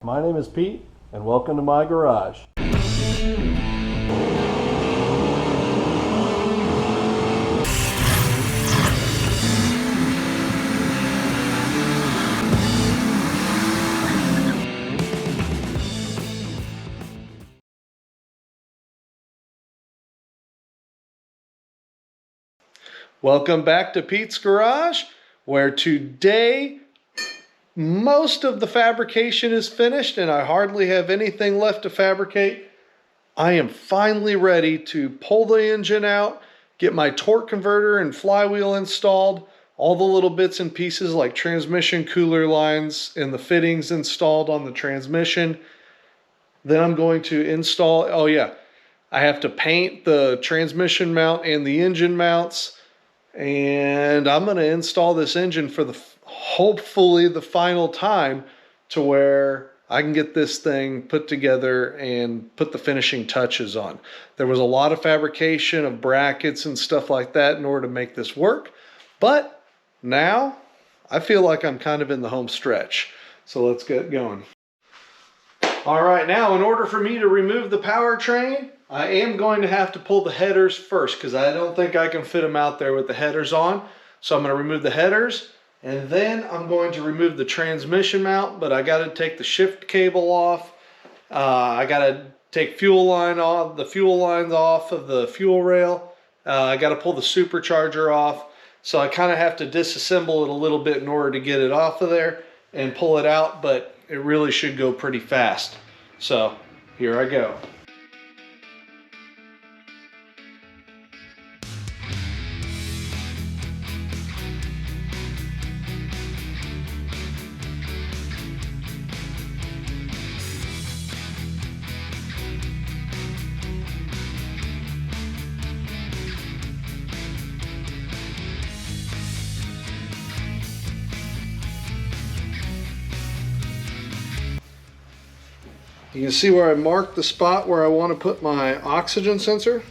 My name is Pete, and welcome to my garage. Welcome back to Pete's Garage, where today most of the fabrication is finished and I hardly have anything left to fabricate. I am finally ready to pull the engine out, get my torque converter and flywheel installed, all the little bits and pieces like transmission cooler lines and the fittings installed on the transmission. Then I'm going to install, I have to paint the transmission mount and the engine mounts. And I'm going to install this engine for hopefully the final time to where I can get this thing put together and put the finishing touches on. There was a lot of fabrication of brackets and stuff like that in order to make this work. But now I feel like I'm kind of in the home stretch. So let's get going. All right, now in order for me to remove the powertrain, I am going to have to pull the headers first because I don't think I can fit them out there with the headers on. So I'm going to remove the headers and then I'm going to remove the transmission mount, but I got to take the shift cable off. I got to take the fuel lines off of the fuel rail. I got to pull the supercharger off. So I kind of have to disassemble it a little bit in order to get it off of there and pull it out, but it really should go pretty fast. So here I go. You can see where I marked the spot where I want to put my oxygen sensor.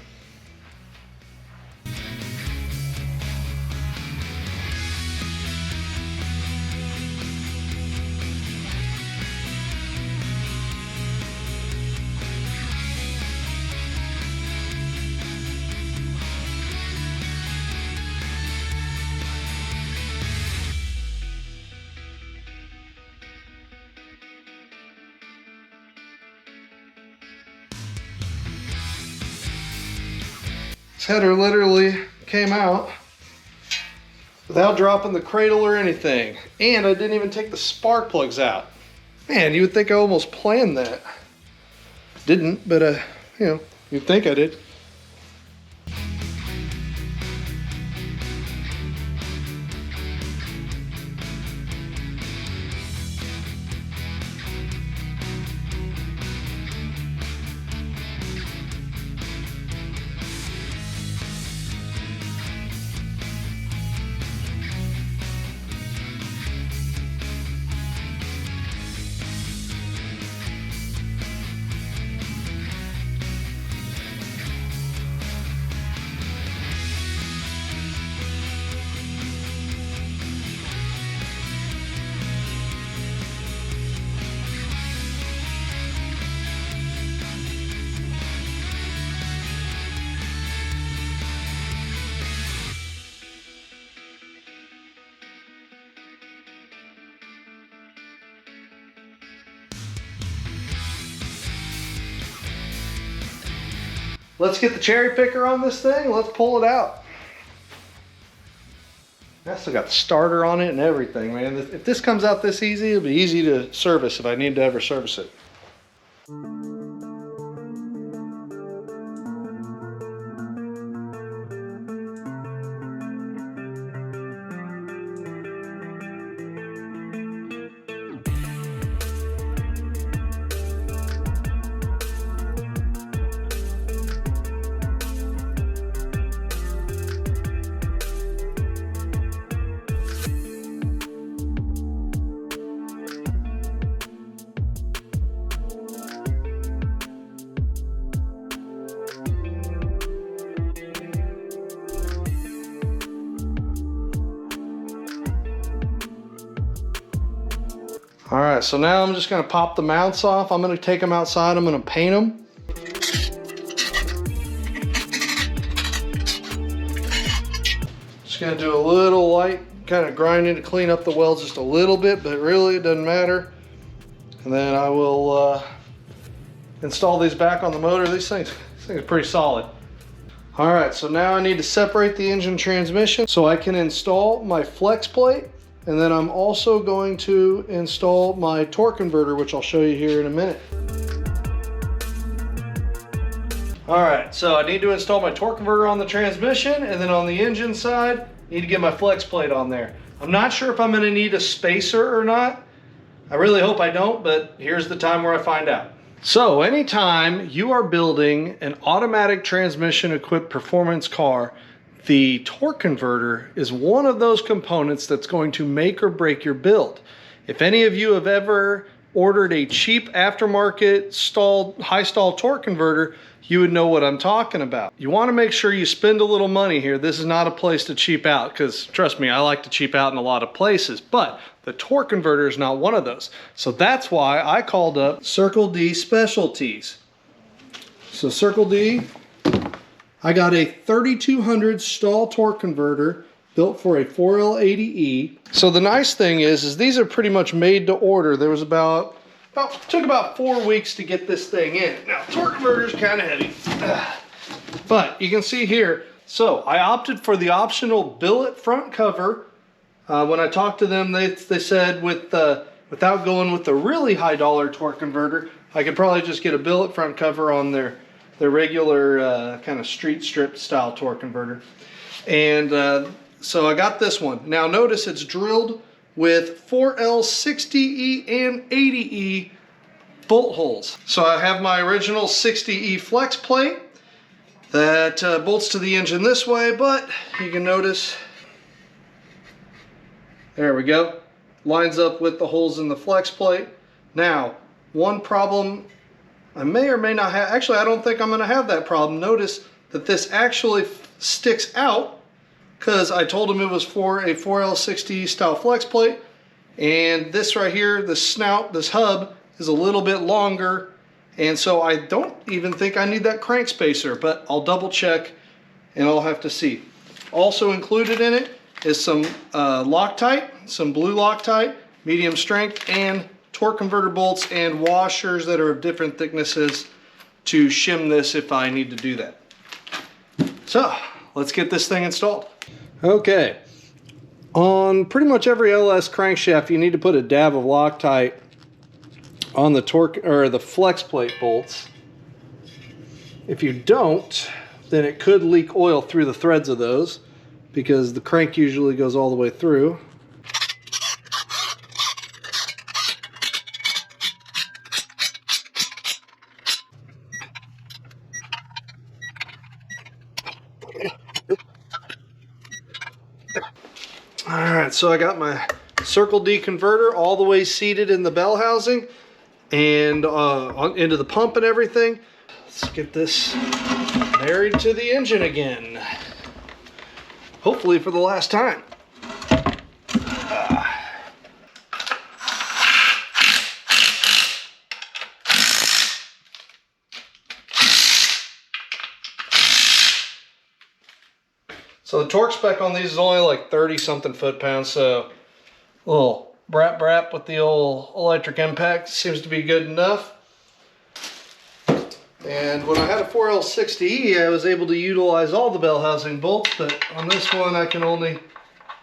Header literally came out without dropping the cradle or anything, and I didn't even take the spark plugs out. Man, you would think I almost planned that. Didn't, but you'd think I did. Let's get the cherry picker on this thing. Let's pull it out. I still got the starter on it and everything, man. If this comes out this easy, it'll be easy to service if I need to ever service it. All right, so now I'm just gonna pop the mounts off. I'm gonna take them outside, I'm gonna paint them. Just gonna do a little light kind of grinding to clean up the welds just a little bit, but really it doesn't matter. And then I will install these back on the motor. These things are pretty solid. All right, so now I need to separate the engine transmission so I can install my flex plate. And then I'm also going to install my torque converter, which I'll show you here in a minute. All right, so I need to install my torque converter on the transmission, and then on the engine side, I need to get my flex plate on there. I'm not sure if I'm gonna need a spacer or not. I really hope I don't, but here's the time where I find out. So anytime you are building an automatic transmission equipped performance car, the torque converter is one of those components that's going to make or break your build. If any of you have ever ordered a cheap aftermarket high stall torque converter, you would know what I'm talking about. You want to make sure you spend a little money here. This is not a place to cheap out, because trust me, I like to cheap out in a lot of places, but the torque converter is not one of those. So that's why I called up Circle D Specialties. So Circle D, I got a 3200 stall torque converter built for a 4L80E. So the nice thing is these are pretty much made to order. There was took about 4 weeks to get this thing in. Now, torque converter is kind of heavy, but you can see here. So I opted for the optional billet front cover. When I talked to them, they said without going with the really high dollar torque converter, I could probably just get a billet front cover on their regular kind of street strip style torque converter. And so I got this one. Now notice it's drilled with 4L60E and 80E bolt holes. So I have my original 60E flex plate that bolts to the engine this way, but you can notice, there we go, lines up with the holes in the flex plate. Now, one problem I may or may not have, actually I don't think I'm gonna have that problem. Notice that this actually sticks out, because I told him it was for a 4L60 style flex plate, and this right here, the snout, this hub is a little bit longer, and so I don't even think I need that crank spacer, but I'll double check and I'll have to see. Also included in it is some Loctite, some blue Loctite, medium strength, and torque converter bolts and washers that are of different thicknesses to shim this if I need to do that. So let's get this thing installed. Okay, on pretty much every LS crankshaft you need to put a dab of Loctite on the torque or the flex plate bolts. If you don't, then it could leak oil through the threads of those, because the crank usually goes all the way through. Alright, so I got my Circle D converter all the way seated in the bell housing and into the pump and everything. Let's get this married to the engine again. Hopefully for the last time. So the torque spec on these is only like 30 something foot-pounds, so a little brap with the old electric impact seems to be good enough. And when I had a 4L60E, I was able to utilize all the bell housing bolts, but on this one I can only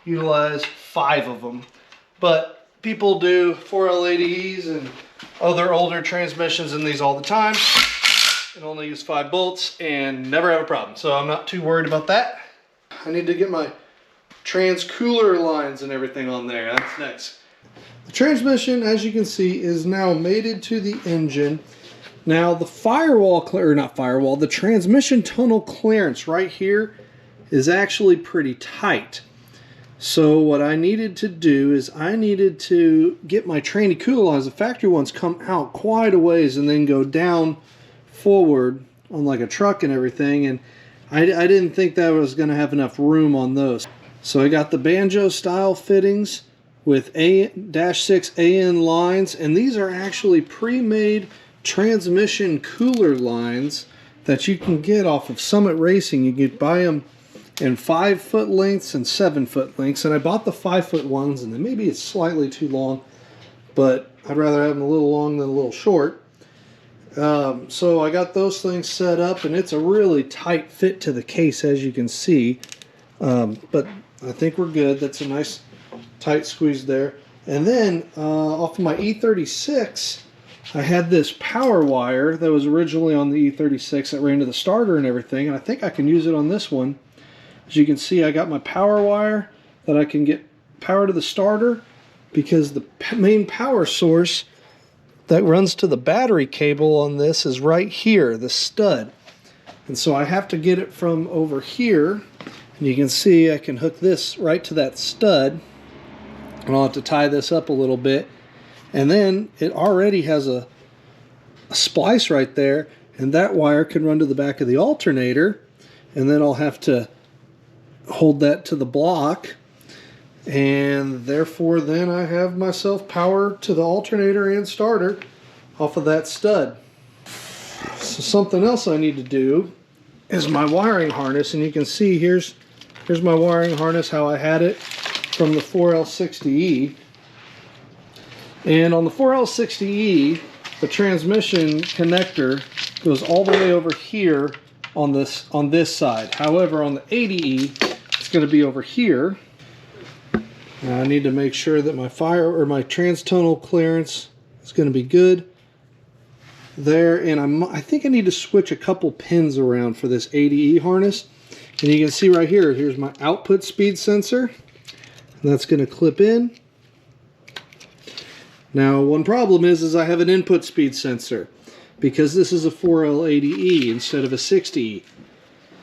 utilize 5 of them. But people do 4L80Es and other older transmissions in these all the time and only use 5 bolts and never have a problem. So I'm not too worried about that. I need to get my trans cooler lines and everything on there. That's next. The transmission, as you can see, is now mated to the engine. Now the the transmission tunnel clearance right here is actually pretty tight. So what I needed to do is I needed to get my tranny cooler lines. The factory ones come out quite a ways and then go down forward on like a truck and everything, and I didn't think that I was going to have enough room on those. So I got the banjo style fittings with A-6 AN lines, and these are actually pre-made transmission cooler lines that you can get off of Summit Racing. You can buy them in 5-foot lengths and 7-foot lengths, and I bought the 5-foot ones, and then maybe it's slightly too long, but I'd rather have them a little long than a little short. So I got those things set up, and it's a really tight fit to the case, as you can see, but I think we're good. That's a nice tight squeeze there. And then off of my E36, I had this power wire that was originally on the E36 that ran to the starter and everything, and I think I can use it on this one. As you can see, I got my power wire that I can get power to the starter, because the main power source that runs to the battery cable on this is right here, the stud. And so I have to get it from over here, and you can see I can hook this right to that stud, and I'll have to tie this up a little bit. And then it already has a splice right there, and that wire can run to the back of the alternator, and then I'll have to hold that to the block, and therefore then I have myself power to the alternator and starter off of that stud. So something else I need to do is my wiring harness, and you can see here's my wiring harness, how I had it from the 4L60E. And on the 4L60E, the transmission connector goes all the way over here on this side. However, on the 80E, it's going to be over here. Now I need to make sure that my my transtonal clearance is going to be good there, and I think I need to switch a couple pins around for this 80E harness. And you can see right here, here's my output speed sensor, and that's going to clip in. Now, one problem is I have an input speed sensor, because this is a 4L80E instead of a 60E.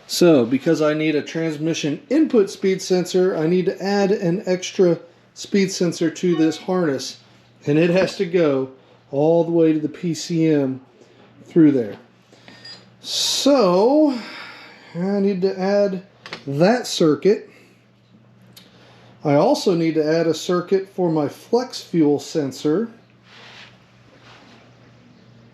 So, because I need a transmission input speed sensor, I need to add an extra speed sensor to this harness, and it has to go all the way to the PCM through there. So, I need to add that circuit. I also need to add a circuit for my flex fuel sensor.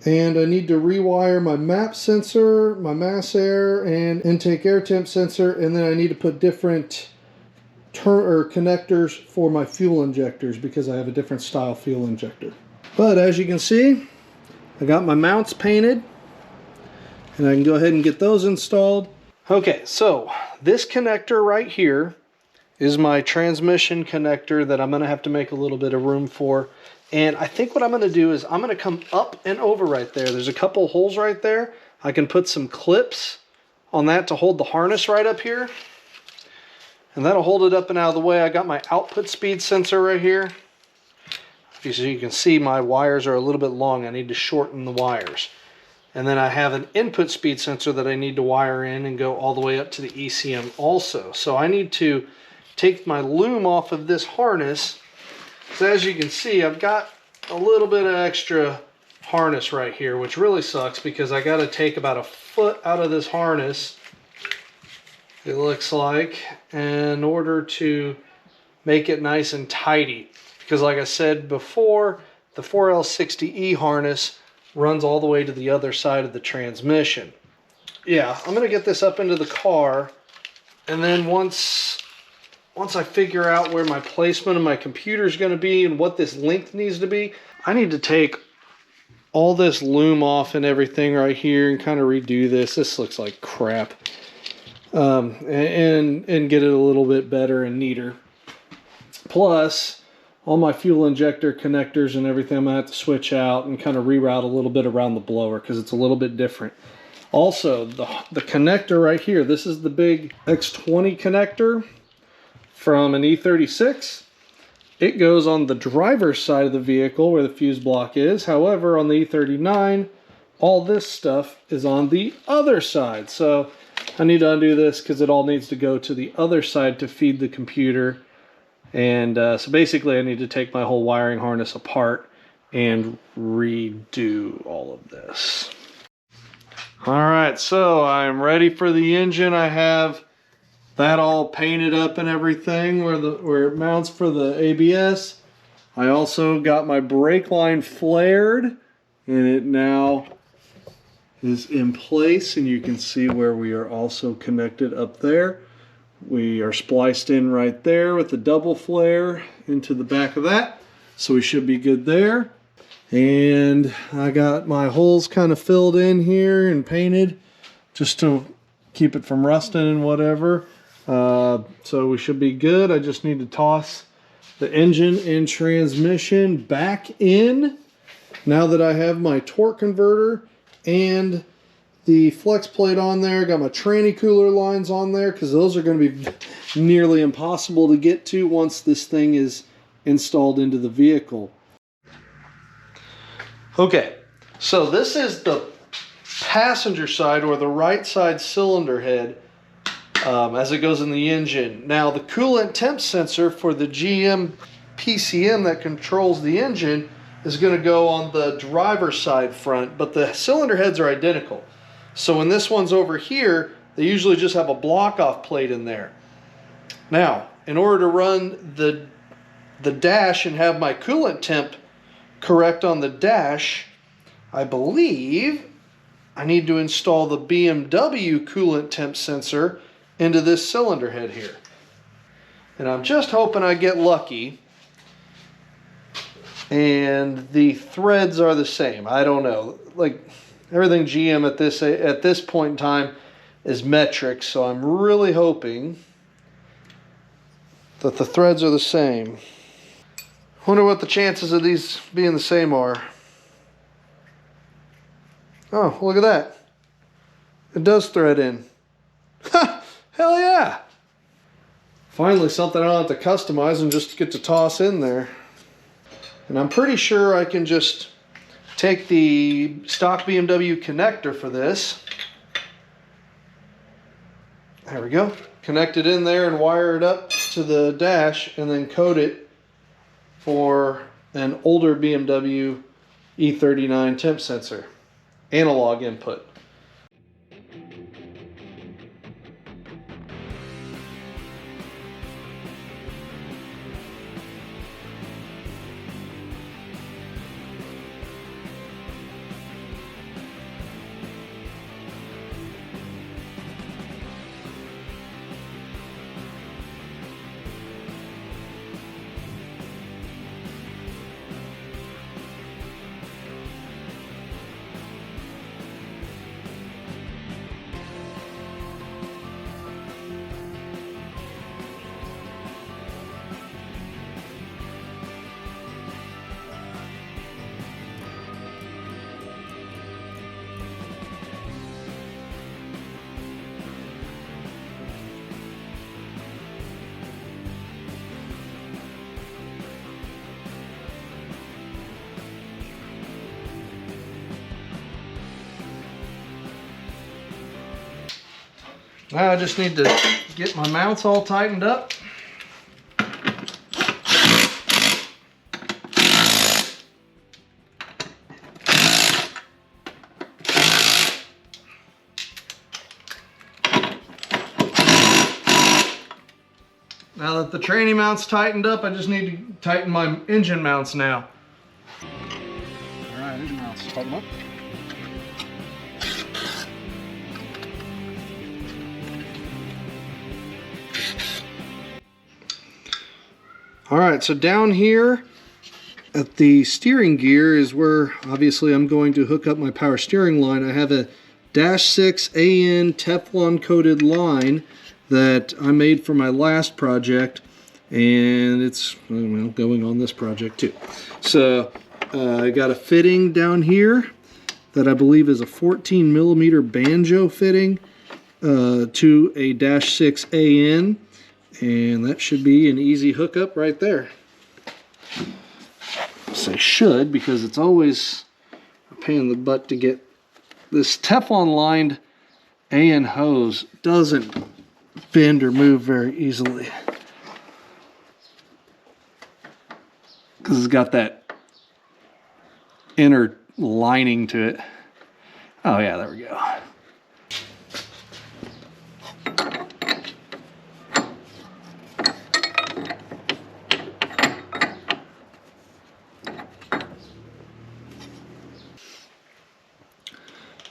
And I need to rewire my map sensor, my mass air, and intake air temp sensor, and then I need to put different connectors for my fuel injectors, because I have a different style fuel injector. But as you can see, I got my mounts painted, and I can go ahead and get those installed. Okay, so this connector right here is my transmission connector that I'm going to have to make a little bit of room for. And I think what I'm going to do is I'm going to come up and over right there. There's a couple holes right there. I can put some clips on that to hold the harness right up here. And that'll hold it up and out of the way. I got my output speed sensor right here. As you can see, my wires are a little bit long. I need to shorten the wires. And then I have an input speed sensor that I need to wire in and go all the way up to the ECM also. So I need to take my loom off of this harness. So as you can see, I've got a little bit of extra harness right here, which really sucks, because I got to take about 1 foot out of this harness, it looks like, in order to make it nice and tidy. Because like I said before, the 4L60E harness runs all the way to the other side of the transmission. Yeah, I'm going to get this up into the car, and then once I figure out where my placement of my computer is going to be and what this length needs to be, I need to take all this loom off and everything right here and kind of redo this. This looks like crap. And get it a little bit better and neater. Plus, all my fuel injector connectors and everything I'm going to have to switch out and kind of reroute a little bit around the blower, because it's a little bit different. Also, the connector right here, this is the big X20 connector from an E36. It goes on the driver's side of the vehicle where the fuse block is. However, on the E39, all this stuff is on the other side. So I need to undo this because it all needs to go to the other side to feed the computer. And so basically I need to take my whole wiring harness apart and redo all of this. All right, so I'm ready for the engine. I have that all painted up and everything where it mounts for the ABS. I also got my brake line flared, and it now is in place, and you can see where we are also connected up there. We are spliced in right there with the double flare into the back of that, so we should be good there. And I got my holes kind of filled in here and painted just to keep it from rusting and whatever. So we should be good. I just need to toss the engine and transmission back in now that I have my torque converter and the flex plate on there. Got my tranny cooler lines on there because those are going to be nearly impossible to get to once this thing is installed into the vehicle. Okay, so this is the passenger side or the right side cylinder head as it goes in the engine. Now the coolant temp sensor for the GM PCM that controls the engine is going to go on the driver's side front, but the cylinder heads are identical. So when this one's over here, they usually just have a block off plate in there. Now, in order to run the dash and have my coolant temp correct on the dash, I believe I need to install the BMW coolant temp sensor into this cylinder head here. And I'm just hoping I get lucky and the threads are the same. I don't know. Like everything GM at this point in time is metric, so I'm really hoping that the threads are the same. Wonder what the chances of these being the same are. Oh, look at that. It does thread in. Ha! Hell yeah! Finally something I don't have to customize and just get to toss in there. And I'm pretty sure I can just take the stock BMW connector for this. There we go. Connect it in there and wire it up to the dash and then code it for an older BMW E39 temp sensor. Analog input. Now I just need to get my mounts all tightened up. Now that the tranny mount's tightened up, I just need to tighten my engine mounts now. All right, engine mounts, tighten them up. All right, so down here at the steering gear is where obviously I'm going to hook up my power steering line. I have a -6 AN Teflon coated line that I made for my last project, and it's well, going on this project too. So I got a fitting down here that I believe is a 14mm banjo fitting to a -6 AN. And that should be an easy hookup right there. I say should because it's always a pain in the butt to get this Teflon lined AN hose. Doesn't bend or move very easily because it's got that inner lining to it. Oh yeah, there we go.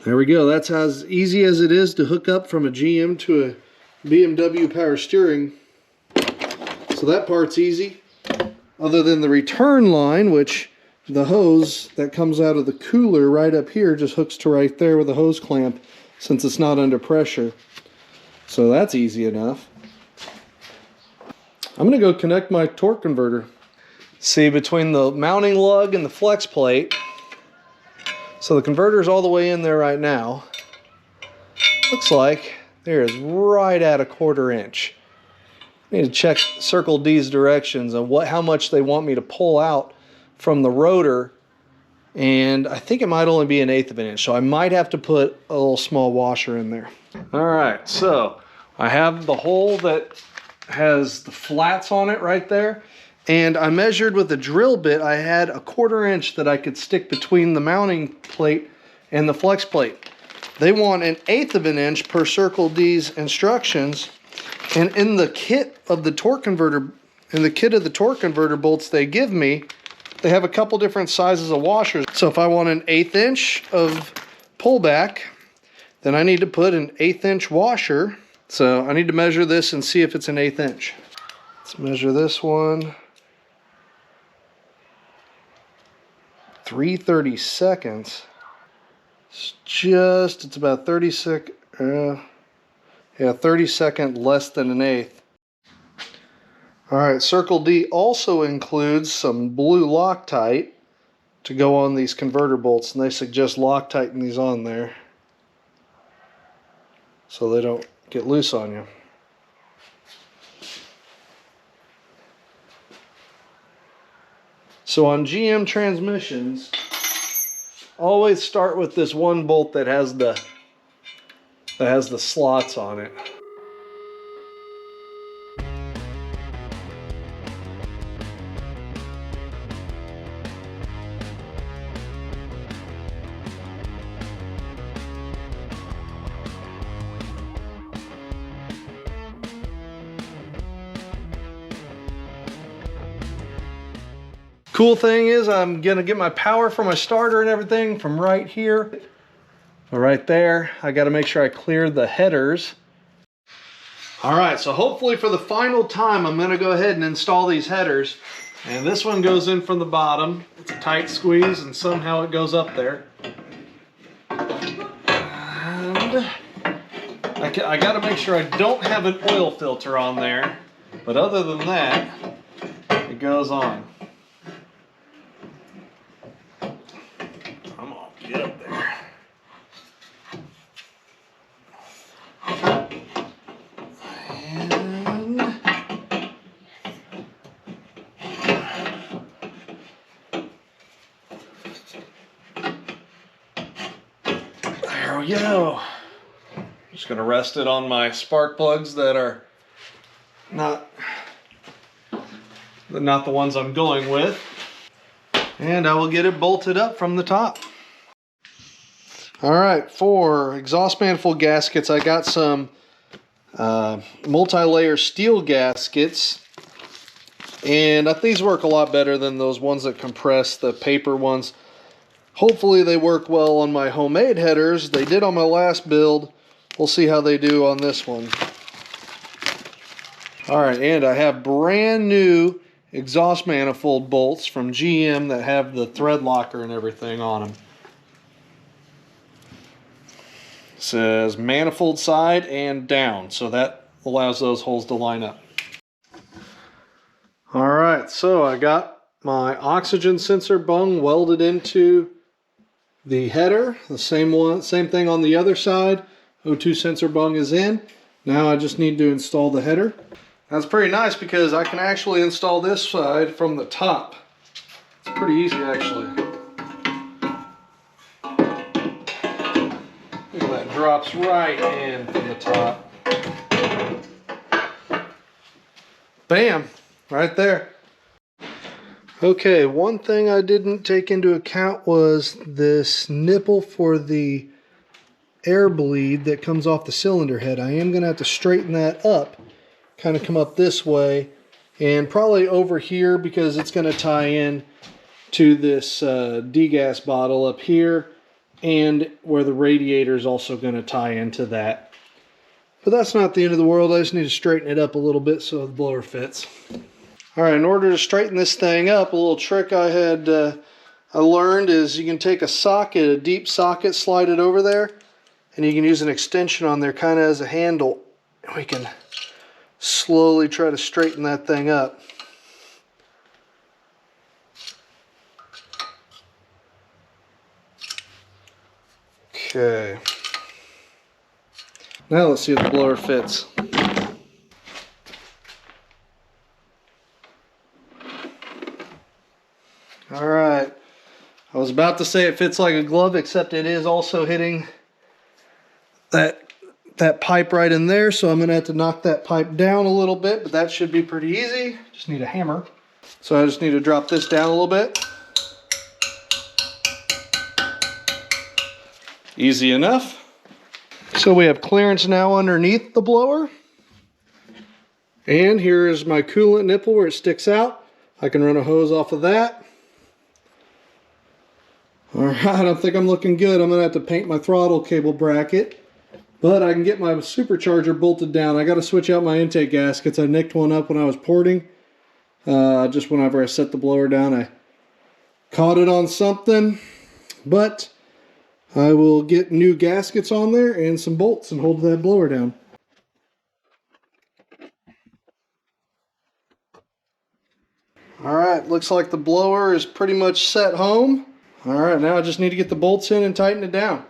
There we go. That's as easy as it is to hook up from a GM to a BMW power steering. So that part's easy. Other than the return line, which the hose that comes out of the cooler right up here just hooks to right there with a hose clamp since it's not under pressure. So that's easy enough. I'm going to go connect my torque converter. See, between the mounting lug and the flex plate, so the converter's all the way in there right now. Looks like there is right at a 1/4 inch. I need to check Circle D's directions on how much they want me to pull out from the rotor, and I think it might only be 1/8 of an inch, so I might have to put a little small washer in there. All right, so I have the hole that has the flats on it right there, and I measured with a drill bit. I had a 1/4 inch that I could stick between the mounting plate and the flex plate. They want 1/8 of an inch per Circle D's instructions, and in the kit of the torque converter, bolts they give me, they have a couple different sizes of washers. So if I want 1/8 inch of pullback, then I need to put an 1/8 inch washer. So I need to measure this and see if it's 1/8 inch. Let's measure this one. 3/32. It's about 30 less than 1/8. All right, Circle D also includes some blue Loctite to go on these converter bolts, and they suggest Loctiting these on there so they don't get loose on you. So on GM transmissions, always start with this one bolt that has the slots on it. Cool thing is I'm gonna get my power for my starter and everything from right here. Right there, I gotta make sure I clear the headers. All right, so hopefully for the final time, I'm gonna go ahead and install these headers. And this one goes in from the bottom. It's a tight squeeze and somehow it goes up there. And I gotta make sure I don't have an oil filter on there. But other than that, it goes on. Get up there. And there we go. Just gonna rest it on my spark plugs that are not the ones I'm going with. And I will get it bolted up from the top. All right, for exhaust manifold gaskets, I got some multi-layer steel gaskets, and these work a lot better than those ones that compress, the paper ones. Hopefully they work well on my homemade headers. They did on my last build. We'll see how they do on this one. All right, and I have brand new exhaust manifold bolts from GM that have the thread locker and everything on them. Says manifold side and down, so that allows those holes to line up. All right, so I got my oxygen sensor bung welded into the header. The same thing on the other side. O2 sensor bung is in. Now I just need to install the header. That's pretty nice because I can actually install this side from the top. It's pretty easy actually. Drops right in from the top. Bam! Right there. Okay, one thing I didn't take into account was this nipple for the air bleed that comes off the cylinder head. I am going to have to straighten that up, kind of come up this way, and probably over here because it's going to tie in to this degas bottle up here. and where the radiator is also going to tie into that. But that's not the end of the world. I just need to straighten it up a little bit so the blower fits. All right, in order to straighten this thing up, a little trick I learned is you can take a socket, a deep socket, slide it over there, and you can use an extension on there kind of as a handle. And we can slowly try to straighten that thing up. Okay. Now let's see if the blower fits. All right. I was about to say it fits like a glove, except it is also hitting that pipe right in there, so I'm going to have to knock that pipe down a little bit, but that should be pretty easy. Just need a hammer. So I just need to drop this down a little bit. Easy enough. So we have clearance now underneath the blower. And here is my coolant nipple where it sticks out. I can run a hose off of that. All right, I think I'm looking good. I'm going to have to paint my throttle cable bracket. But I can get my supercharger bolted down. I got to switch out my intake gaskets. I nicked one up when I was porting. Just whenever I set the blower down, I caught it on something. But I will get new gaskets on there and some bolts and hold that blower down. All right, looks like the blower is pretty much set home. All right, now I just need to get the bolts in and tighten it down.